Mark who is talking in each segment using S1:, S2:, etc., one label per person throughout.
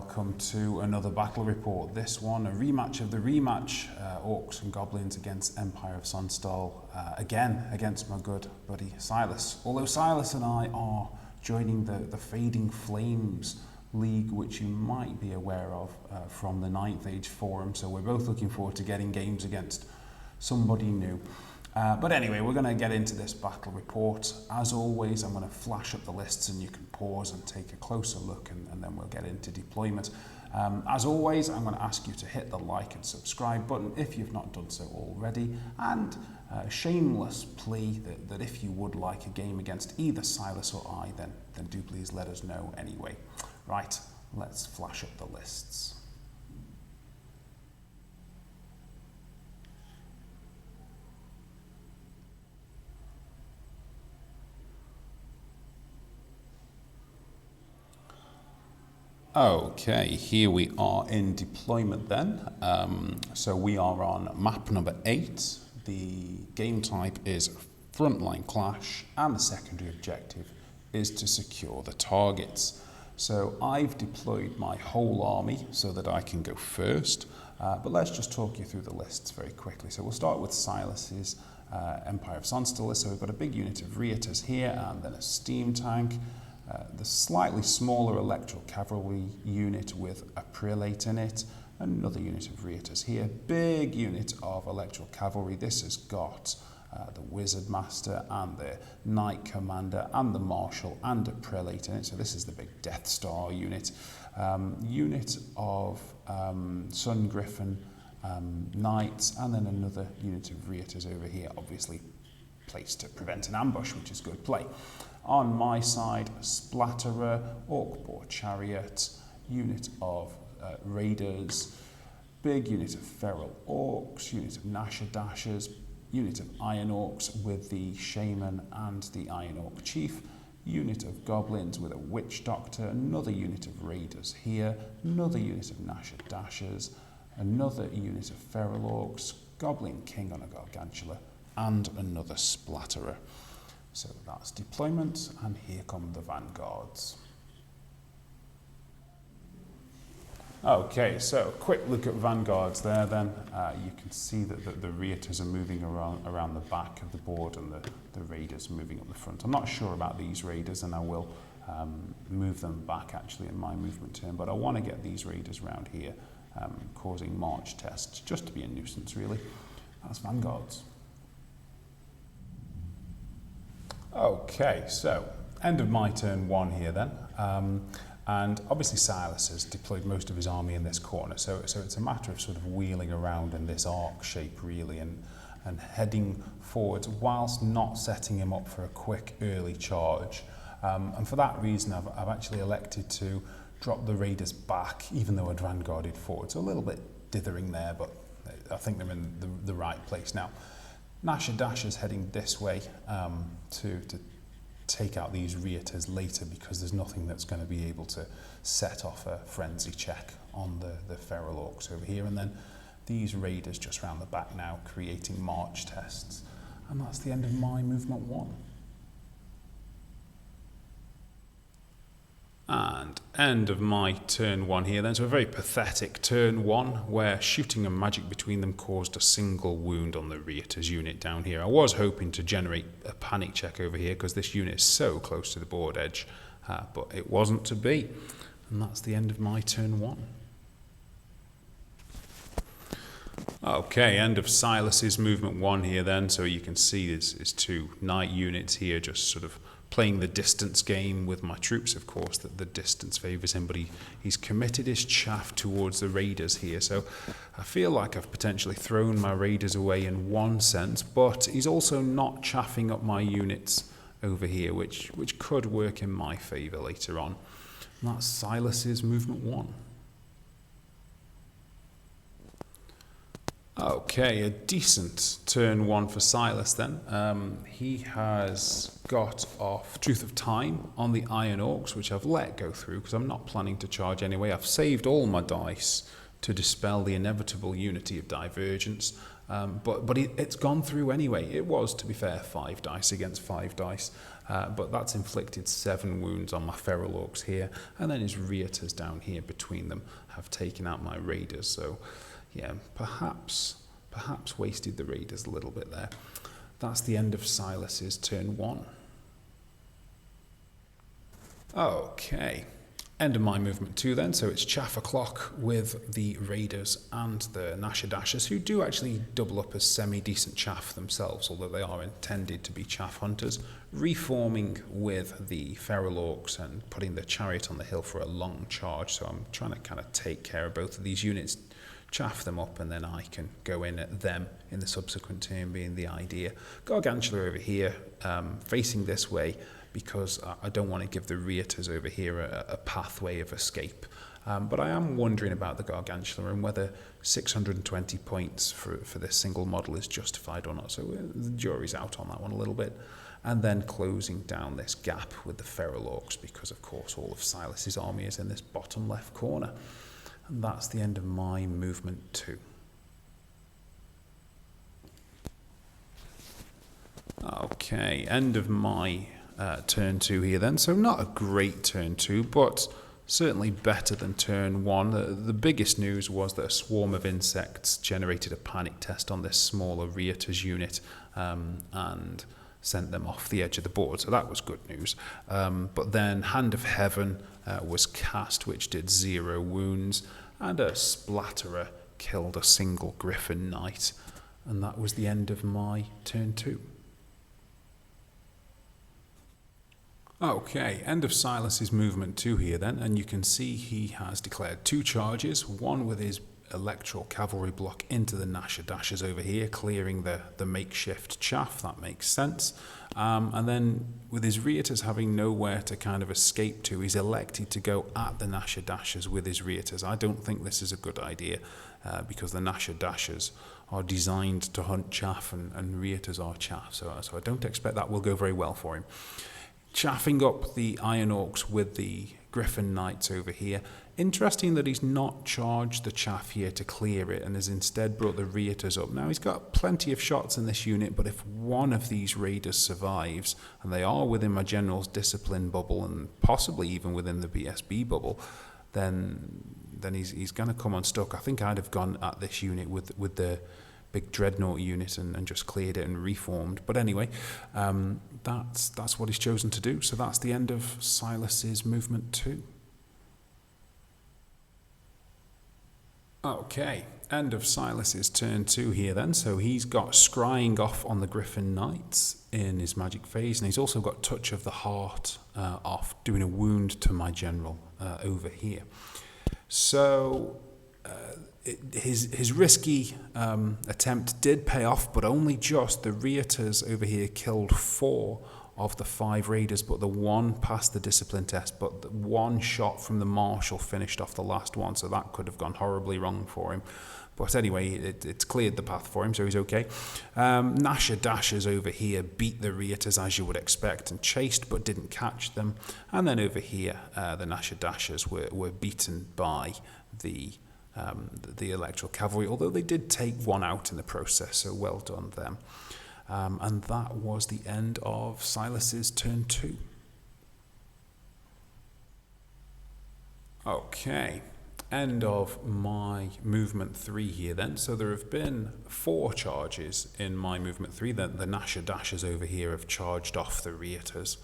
S1: welcome to another battle report. This one, a rematch of the rematch, Orcs and Goblins against Empire of Sunstal, again against my good buddy Silas. Although Silas and I are joining the Fading Flames League, which you might be aware of from the 9th Age Forum, so we're both looking forward to getting games against somebody new. But anyway, we're going to get into this battle report. As always, I'm going to flash up the lists and you can pause and take a closer look, and then we'll get into deployment. As always, I'm going to ask you to hit the like and subscribe button if you've not done so already, and a shameless plea that if you would like a game against either Silas or I, then do please let us know anyway. Right, let's flash up the lists. Okay, here we are in deployment then. So we are on map number 8. The game type is frontline clash, and the secondary objective is to secure the targets. So I've deployed my whole army so that I can go first, but let's just talk you through the lists very quickly. So we'll start with Silas's Empire of Sunstal. So we've got a big unit of Reiters here, and then a steam tank. The slightly smaller electoral cavalry unit with a prelate in it, another unit of Reiters here, big unit of electoral cavalry. This has got the wizard master and the knight commander and the marshal and a prelate in it, so this is the big Death Star unit. Unit of Sun Griffin knights, and then another unit of Reiters over here, obviously placed to prevent an ambush, which is good play. On my side, Splatterer, Orc-Boar Chariot, unit of Raiders, big unit of Feral Orcs, unit of Nasher Dashers, unit of Iron Orcs with the Shaman and the Iron Orc Chief, unit of Goblins with a Witch Doctor, another unit of Raiders here, another unit of Nasher Dashers, another unit of Feral Orcs, Goblin King on a Gargantula, and another Splatterer. So that's deployment, and here come the vanguards. Okay, so quick look at vanguards there then. You can see that the Reiters are moving around the back of the board, and the Raiders moving up the front. I'm not sure about these Raiders, and I will move them back actually in my movement turn, but I want to get these Raiders around here causing march tests, just to be a nuisance really. That's vanguards. Okay, so end of my turn 1 here then, and obviously Silas has deployed most of his army in this corner, so it's a matter of sort of wheeling around in this arc shape really, and heading forwards whilst not setting him up for a quick early charge, and for that reason I've actually elected to drop the Raiders back, even though I'd vanguarded forward, so a little bit dithering there, but I think they're in the right place now. Nasher Dasher's heading this way to take out these Reiters later, because there's nothing that's going to be able to set off a frenzy check on the Feral Orcs over here. And then these Raiders just round the back now creating march tests. And that's the end of my movement 1. And end of my turn 1 here then. So a very pathetic turn 1 where shooting and magic between them caused a single wound on the Reiters unit down here. I was hoping to generate a panic check over here because this unit is so close to the board edge, but it wasn't to be. And that's the end of my turn 1. Okay, end of Silas's movement 1 here then. So you can see there's 2 knight units here just sort of playing the distance game with my troops, of course, that the distance favours him, but he's committed his chaff towards the Raiders here, so I feel like I've potentially thrown my Raiders away in one sense, but he's also not chaffing up my units over here, which could work in my favour later on. And that's Silas's movement 1. Okay, a decent turn 1 for Silas then. He has got off Truth of Time on the Iron Orcs, which I've let go through because I'm not planning to charge anyway. I've saved all my dice to dispel the inevitable unity of divergence. But it's gone through anyway. It was, to be fair, 5 dice against 5 dice, but that's inflicted 7 wounds on my Feral Orcs here, and then his Reators down here between them have taken out my Raiders. So, yeah, perhaps wasted the Raiders a little bit there. That's the end of Silas's turn 1. Okay. End of my movement 2 then, so it's Chaff O'Clock with the Raiders and the Nasher Dashers, who do actually double up as semi-decent chaff themselves, although they are intended to be chaff hunters, reforming with the Feral Orcs and putting the Chariot on the hill for a long charge. So I'm trying to kind of take care of both of these units, chaff them up, and then I can go in at them in the subsequent turn, being the idea. Gargantula over here, facing this way, because I don't want to give the Reators over here a pathway of escape. But I am wondering about the Gargantula and whether 620 points for this single model is justified or not. So the jury's out on that one a little bit. And then closing down this gap with the Feral Orcs, because of course all of Silas's army is in this bottom left corner. And that's the end of my movement 2. Okay, end of my turn 2 here then. So not a great turn 2, but certainly better than turn 1. The biggest news was that a swarm of insects generated a panic test on this smaller Reators unit and sent them off the edge of the board. So that was good news. But then Hand of Heaven was cast, which did 0 wounds, and a Splatterer killed a single Griffin Knight. And that was the end of my turn 2. Okay, end of Silas's movement 2 here then, and you can see he has declared 2 charges, one with his electoral cavalry block into the Nasher Dashers over here, clearing the makeshift chaff. That makes sense. And then with his Reators having nowhere to kind of escape to, he's elected to go at the Nasher Dashers with his Reators. I don't think this is a good idea because the Nasher Dashers are designed to hunt chaff and Reators are chaff, so I don't expect that will go very well for him. Chaffing up the Iron Orcs with the Griffin Knights over here. Interesting that he's not charged the chaff here to clear it and has instead brought the Reators up. Now, he's got plenty of shots in this unit, but if one of these Raiders survives, and they are within my General's Discipline bubble and possibly even within the BSB bubble, then he's going to come unstuck. I think I'd have gone at this unit with the big Dreadnought unit and just cleared it and reformed. But anyway, that's what he's chosen to do. So that's the end of Silas's movement 2. Okay, end of Silas's turn 2 here then. So he's got Scrying off on the Griffin Knights in his magic phase, and he's also got Touch of the Heart off, doing a wound to my general over here. So his risky attempt did pay off, but only just. The Reators over here killed 4 of the 5 Raiders, but the 1 passed the discipline test, but the 1 shot from the Marshal finished off the last one, so that could have gone horribly wrong for him. But anyway, it's cleared the path for him, so he's okay. Nasher Dashers over here beat the Reators as you would expect and chased, but didn't catch them. And then over here, the Nasher Dashers were beaten by the electoral cavalry, although they did take 1 out in the process, so well done them. And that was the end of Silas's turn 2. Okay, end of my movement 3 here then. So there have been 4 charges in my movement 3. The Nasher Dashers over here have charged off the Reators.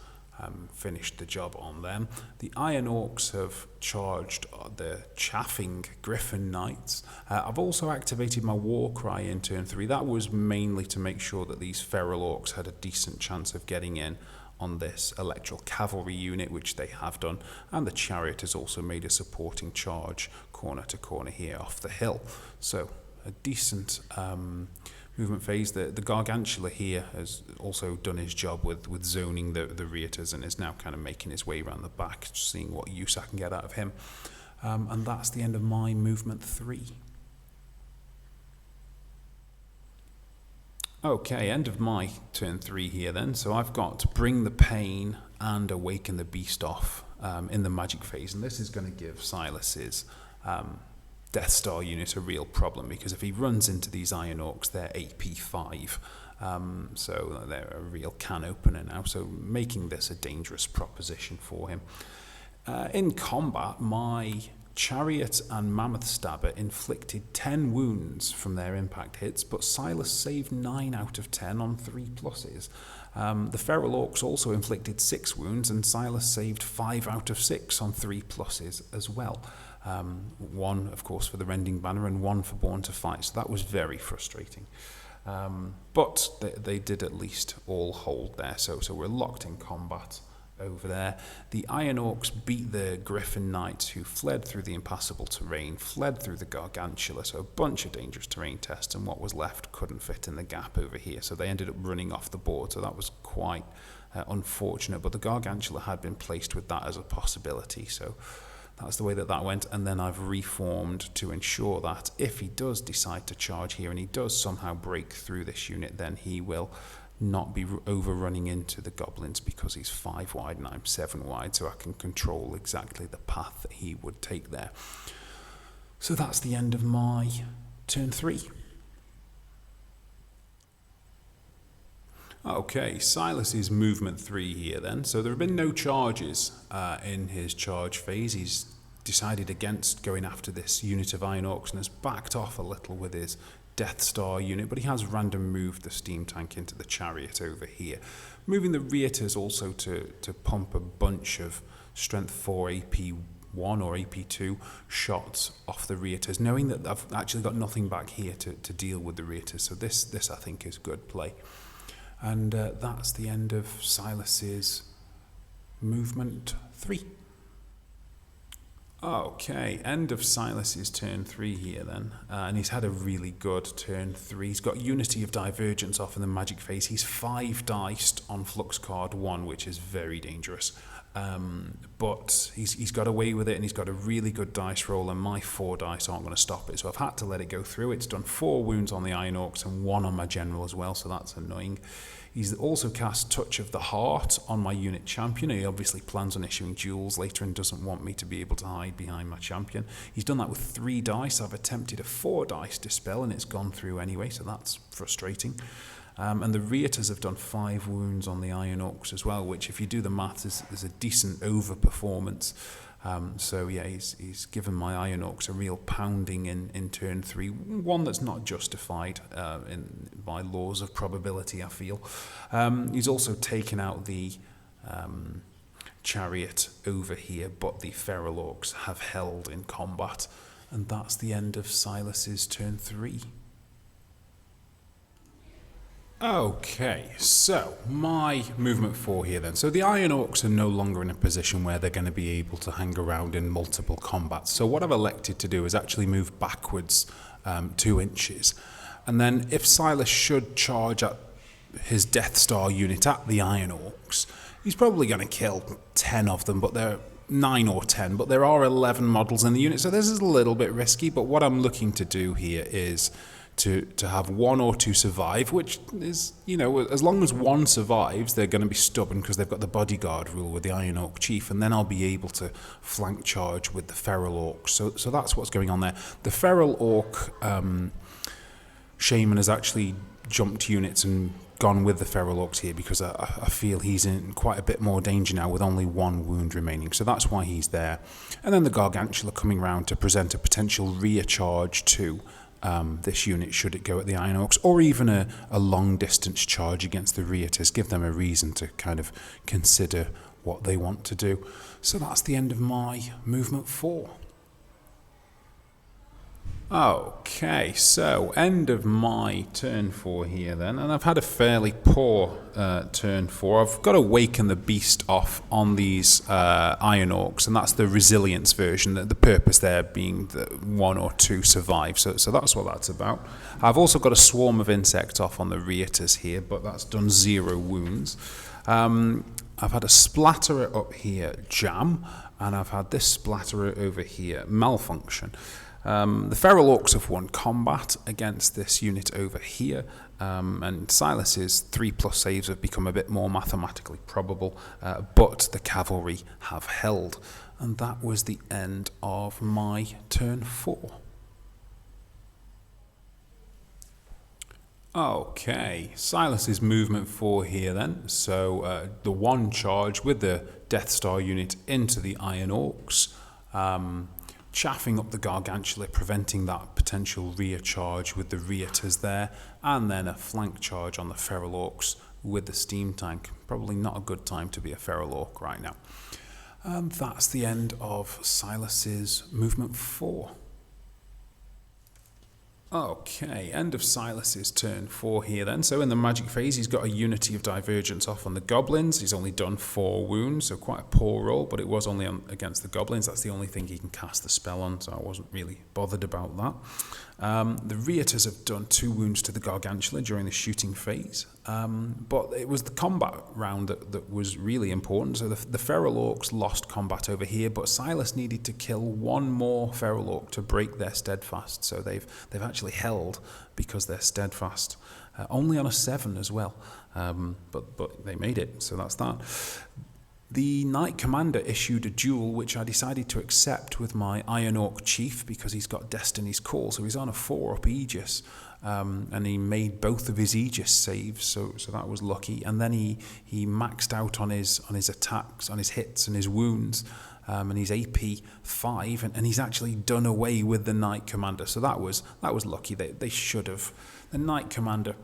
S1: Finished the job on them. The Iron Orcs have charged the chaffing Griffin Knights. I've also activated my War Cry in turn 3. That was mainly to make sure that these Feral Orcs had a decent chance of getting in on this electoral cavalry unit, which they have done. And the Chariot has also made a supporting charge corner to corner here off the hill. So a decent movement phase. The Gargantula here has also done his job with zoning the Reators and is now kind of making his way around the back, seeing what use I can get out of him. And that's the end of my movement 3. Okay, end of my turn 3 here then. So I've got Bring the Pain and Awaken the Beast off in the magic phase, and this is going to give Silas's Death Star unit a real problem, because if he runs into these Iron Orcs, they're AP5. So they're a real can opener now, so making this a dangerous proposition for him. In combat, my Chariot and Mammoth Stabber inflicted 10 wounds from their impact hits, but Silas saved 9 out of 10 on 3 pluses. The Feral Orcs also inflicted 6 wounds, and Silas saved 5 out of 6 on 3 pluses as well. 1, of course, for the Rending Banner and 1 for Born to Fight, so that was very frustrating. But they did at least all hold there, so we're locked in combat over there. The Iron Orcs beat the Griffin Knights, who fled through the impassable terrain, fled through the Gargantula, so a bunch of dangerous terrain tests, and what was left couldn't fit in the gap over here, so they ended up running off the board, so that was quite unfortunate, but the Gargantula had been placed with that as a possibility, so that's the way that went. And then I've reformed to ensure that if he does decide to charge here and he does somehow break through this unit, then he will not be overrunning into the goblins, because he's 5 wide and I'm 7 wide, so I can control exactly the path that he would take there. So that's the end of my turn 3. Okay, Silas's movement 3 here then. So there have been no charges in his charge phase. He's decided against going after this unit of Iron Orcs and has backed off a little with his Death Star unit, but he has random moved the steam tank into the Chariot over here. Moving the Reiters also to pump a bunch of Strength 4 AP1 or AP2 shots off the Reiters, knowing that I've actually got nothing back here to deal with the Reiters, so this I think is good play. And that's the end of Silas's movement 3. Okay, end of Silas's turn 3 here then, and he's had a really good turn 3. He's got Unity of Divergence off in the magic phase. He's 5 diced on Flux card 1, which is very dangerous. But he's got away with it, and he's got a really good dice roll, and my 4 dice aren't going to stop it, so I've had to let it go through. It's done 4 wounds on the Iron Orcs and 1 on my General as well, so that's annoying. He's also cast Touch of the Heart on my unit champion. He obviously plans on issuing duels later and doesn't want me to be able to hide behind my champion. He's done that with 3 dice. I've attempted a 4 dice dispel and it's gone through anyway, so that's frustrating. And the Reiters have done 5 wounds on the Iron Orcs as well, which, if you do the maths, is a decent overperformance. So yeah, he's given my Iron Orcs a real pounding in turn 3, one that's not justified by laws of probability, I feel. He's also taken out the Chariot over here, but the Feral Orcs have held in combat, and that's the end of Silas's turn 3. Okay, so my movement 4 here then. So the Iron Orcs are no longer in a position where they're going to be able to hang around in multiple combats. So what I've elected to do is actually move backwards 2 inches. And then if Silas should charge at his Death Star unit at the Iron Orcs, he's probably going to kill 10 of them, but they're 9 or 10. But there are 11 models in the unit, so this is a little bit risky. But what I'm looking to do here is to have 1 or 2 survive, which is, you know, as long as 1 survives, they're going to be stubborn because they've got the bodyguard rule with the Iron Orc Chief, and then I'll be able to flank charge with the Feral Orcs. So that's what's going on there. The Feral Orc Shaman has actually jumped units and gone with the Feral Orcs here because I feel he's in quite a bit more danger now with only 1 wound remaining, so that's why he's there. And then the Gargantula coming round to present a potential rear charge to this unit should it go at the Iron Orcs, or even a long distance charge against the Reiters, give them a reason to kind of consider what they want to do. So that's the end of my movement 4. Okay, so end of my turn 4 here then, and I've had a fairly poor turn 4. I've got to Awaken the Beast off on these Iron Orcs, and that's the resilience version, the purpose there being that 1 or 2 survive, so that's what that's about. I've also got a Swarm of Insects off on the Reiters here, but that's done 0 wounds. I've had a Splatterer up here, Jam, and I've had this Splatterer over here, Malfunction. The Feral Orcs have won combat against this unit over here, and Silas's 3+ saves have become a bit more mathematically probable, but the Cavalry have held. And that was the end of my turn 4. Okay, Silas's movement 4 here then. So the one charge with the Death Star unit into the Iron Orcs, chaffing up the Gargantula, preventing that potential rear charge with the Reators there, and then a flank charge on the Feral Orcs with the Steam Tank. Probably not a good time to be a Feral Orc right now. That's the end of Silas's movement 4. Okay, end of Silas's turn 4 here then. So in the magic phase, he's got a Unity of Divergence off on the Goblins. He's only done 4 wounds, so quite a poor roll, but it was only against the Goblins. That's the only thing he can cast the spell on, so I wasn't really bothered about that. The Reators have done 2 wounds to the Gargantula during the shooting phase, but it was the combat round that was really important. So the Feral Orcs lost combat over here, but Silas needed to kill 1 more Feral Orc to break their steadfast. So they've actually held because they're steadfast, only on a 7 as well, but they made it, so that's that. The Knight Commander issued a duel which I decided to accept with my Iron Orc Chief because he's got Destiny's Call, so he's on a 4-up Aegis, and he made both of his Aegis saves, so that was lucky. And then he maxed out on his attacks, on his hits and his wounds, and he's AP 5, and he's actually done away with the Knight Commander, so that was lucky. They should have. The Knight Commander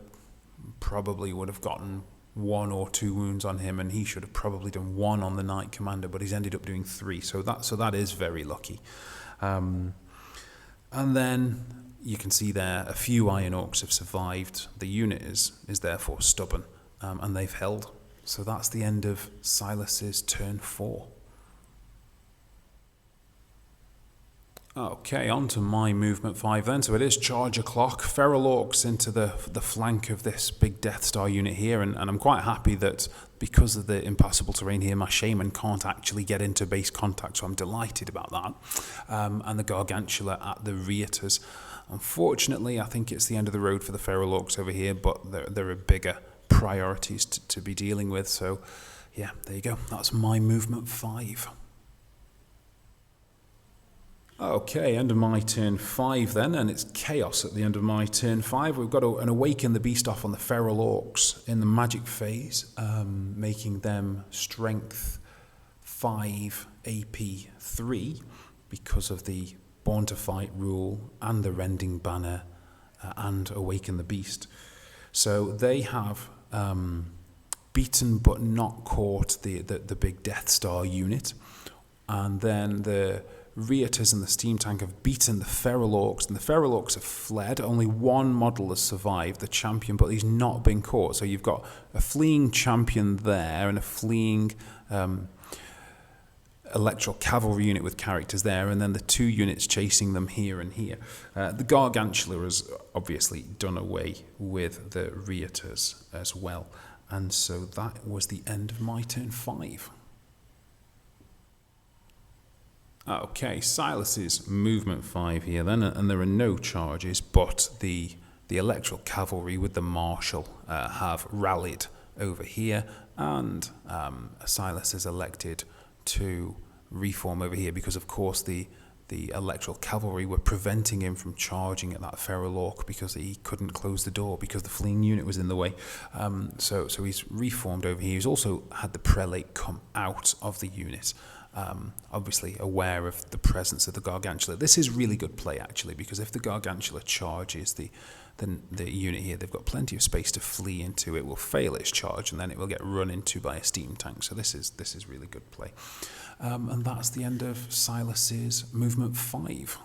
S1: probably would have gotten 1 or 2 wounds on him, and he should have probably done 1 on the Knight Commander, but he's ended up doing 3, so that is very lucky. And then you can see there a few Iron Orcs have survived. The unit is therefore stubborn, and they've held. So that's the end of Silas's turn 4. Okay, on to my movement 5 then. So it is charge o'clock. Feral Orcs into the flank of this big Death Star unit here, and I'm quite happy that because of the impassable terrain here, my Shaman can't actually get into base contact, so I'm delighted about that. And the Gargantula at the Reators. Unfortunately, I think it's the end of the road for the Feral Orcs over here, but there are bigger priorities to be dealing with. So yeah, there you go. That's my movement 5. Okay, end of my turn 5 then, and it's chaos at the end of my turn 5. We've got an Awaken the Beast off on the Feral Orcs in the magic phase, making them strength 5, AP 3, because of the Born to Fight rule and the Rending Banner and Awaken the Beast. So they have beaten but not caught the big Death Star unit, and then the Reators and the Steam Tank have beaten the Feral Orcs, and the Feral Orcs have fled. Only 1 model has survived, the champion, but he's not been caught. So you've got a fleeing champion there and a fleeing electoral cavalry unit with characters there, and then the 2 units chasing them here and here. The Gargantula has obviously done away with the Reators as well. And so that was the end of my turn 5. Okay, Silas's movement 5 here then, and there are no charges, but the electoral cavalry with the marshal have rallied over here, and Silas is elected to reform over here because, of course, the electoral cavalry were preventing him from charging at that Feral Orc because he couldn't close the door because the fleeing unit was in the way. So he's reformed over here. He's also had the prelate come out of the unit. Obviously aware of the presence of the Gargantula. This is really good play actually, because if the Gargantula charges the unit here, they've got plenty of space to flee into. It will fail its charge and then it will get run into by a Steam Tank. So this is really good play. And that's the end of Silas's movement 5.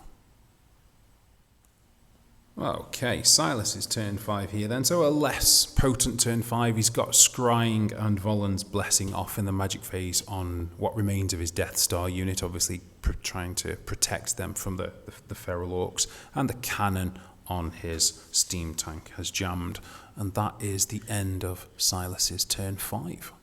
S1: Okay, Silas's turn 5 here then. So a less potent turn 5. He's got Scrying and Volan's Blessing off in the magic phase on what remains of his Death Star unit, obviously trying to protect them from the Feral Orcs. And the cannon on his Steam Tank has jammed. And that is the end of Silas's turn 5.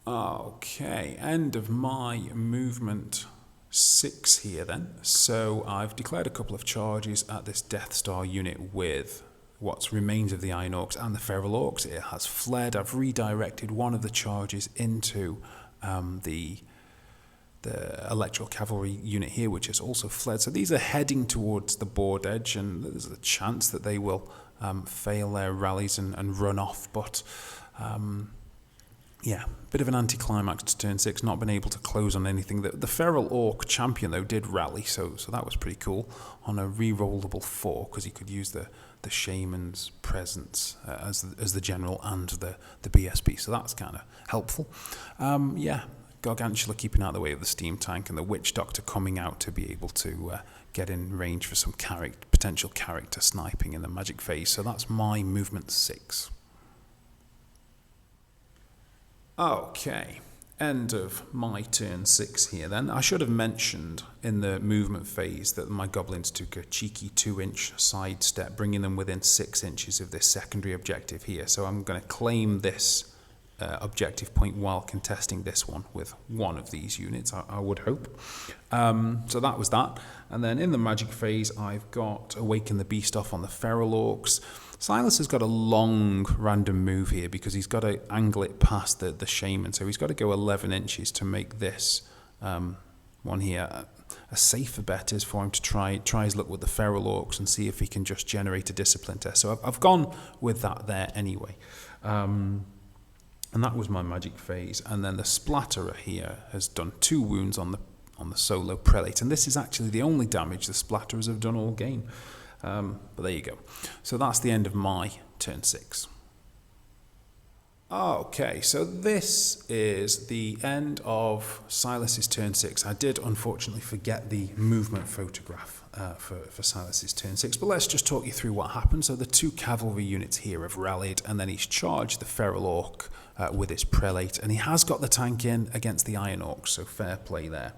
S1: Okay, end of my movement 6 here then. So I've declared a couple of charges at this Death Star unit with what remains of the Iron Orcs and the Feral Orcs. It has fled. I've redirected one of the charges into the electrical cavalry unit here, which has also fled. So these are heading towards the board edge, and there's a chance that they will fail their rallies and run off. But yeah, bit of an anticlimax to turn 6, not been able to close on anything. The Feral Orc champion, though, did rally, so that was pretty cool on a re-rollable 4, because he could use the Shaman's presence as the general and the BSB, so that's kind of helpful. Yeah, Gargantula keeping out of the way of the steam tank, and the Witch Doctor coming out to be able to get in range for some potential character sniping in the magic phase. So that's my movement 6. Okay, end of my turn 6 here then. I should have mentioned in the movement phase that my goblins took a cheeky 2-inch side step, bringing them within 6 inches of this secondary objective here. So I'm going to claim this objective point while contesting this one with one of these units, I would hope. So that was that. And then in the magic phase, I've got Awaken the Beast off on the Feral Orcs. Silas has got a long random move here because he's got to angle it past the Shaman. So he's got to go 11 inches to make this one here. A safer bet is for him to try his luck with the Feral Orcs and see if he can just generate a discipline test. So I've gone with that there anyway. And that was my magic phase. And then the Splatterer here has done 2 wounds on the solo prelate. And this is actually the only damage the Splatterers have done all game. But there you go. So that's the end of my turn 6. Okay, so this is the end of Silas's turn 6. I did unfortunately forget the movement photograph for Silas's turn 6, but let's just talk you through what happened. So the 2 cavalry units here have rallied, and then he's charged the Feral Orc with his prelate, and he has got the tank in against the Iron Orcs, so fair play there.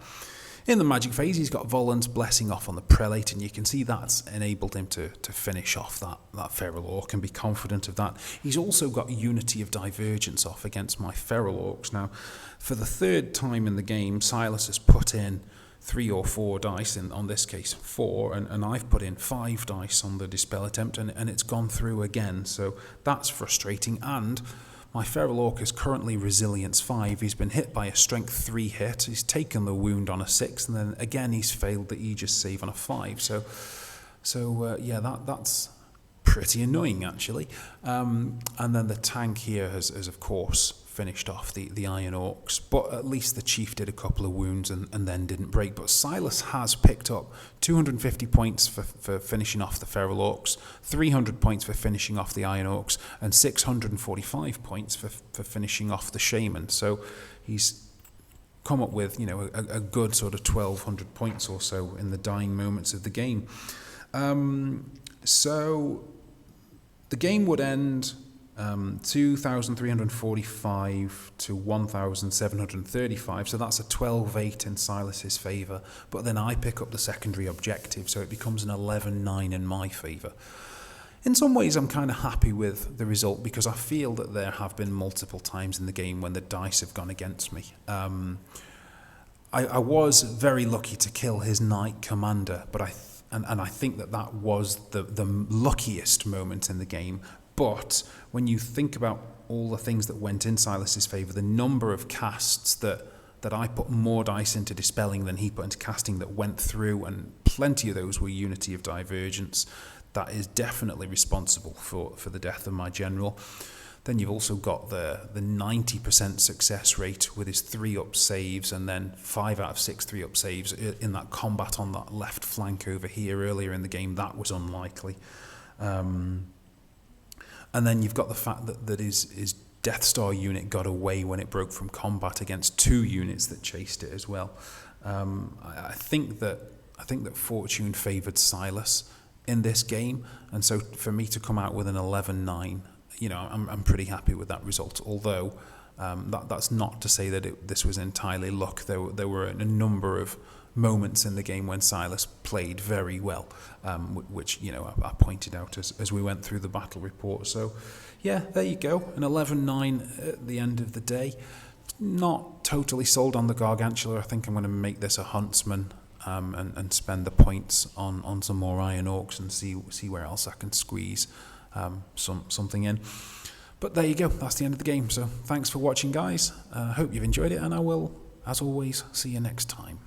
S1: In the magic phase, he's got Volan's Blessing off on the prelate, and you can see that's enabled him to finish off that Feral Orc and be confident of that. He's also got Unity of Divergence off against my Feral Orcs. Now, for the 3rd time in the game, Silas has put in 3 or 4 dice, on this case 4, and I've put in 5 dice on the Dispel attempt, and it's gone through again, so that's frustrating. And my Feral Orc is currently Resilience 5. He's been hit by a Strength 3 hit. He's taken the wound on a 6, and then again he's failed the Aegis save on a 5. So yeah, that's pretty annoying actually. And then the tank here has of course finished off the Iron Orcs, but at least the Chief did a couple of wounds and then didn't break. But Silas has picked up 250 points for finishing off the Feral Orcs, 300 points for finishing off the Iron Orcs, and 645 points for finishing off the Shaman. So he's come up with, you know, a good sort of 1,200 points or so in the dying moments of the game. So the game would end 2,345 to 1,735, so that's a 12-8 in Silas's favour, but then I pick up the secondary objective, so it becomes an 11-9 in my favour. In some ways I'm kind of happy with the result because I feel that there have been multiple times in the game when the dice have gone against me. I was very lucky to kill his Knight Commander, but I think that was the luckiest moment in the game. But when you think about all the things that went in Silas's favour, the number of casts that I put more dice into dispelling than he put into casting that went through, and plenty of those were Unity of Divergence, that is definitely responsible for the death of my general. Then you've also got the 90% success rate with his 3-up saves, and then 5 out of 6 3-up saves in that combat on that left flank over here earlier in the game. That was unlikely. And then you've got the fact that his Death Star unit got away when it broke from combat against 2 units that chased it as well. I think that fortune favoured Silas in this game, and so for me to come out with an 11-9, you know, I'm pretty happy with that result. Although that's not to say that this was entirely luck. There were a number of moments in the game when Silas played very well, which, you know, I pointed out as we went through the battle report. So yeah, there you go, an 11-9 at the end of the day. Not totally sold on the Gargantula. I think I'm going to make this a Huntsman and spend the points on some more Iron Orcs and see where else I can squeeze something in. But there you go, that's the end of the game. So thanks for watching, guys. Hope you've enjoyed it, and I will
S2: As always, see you next time.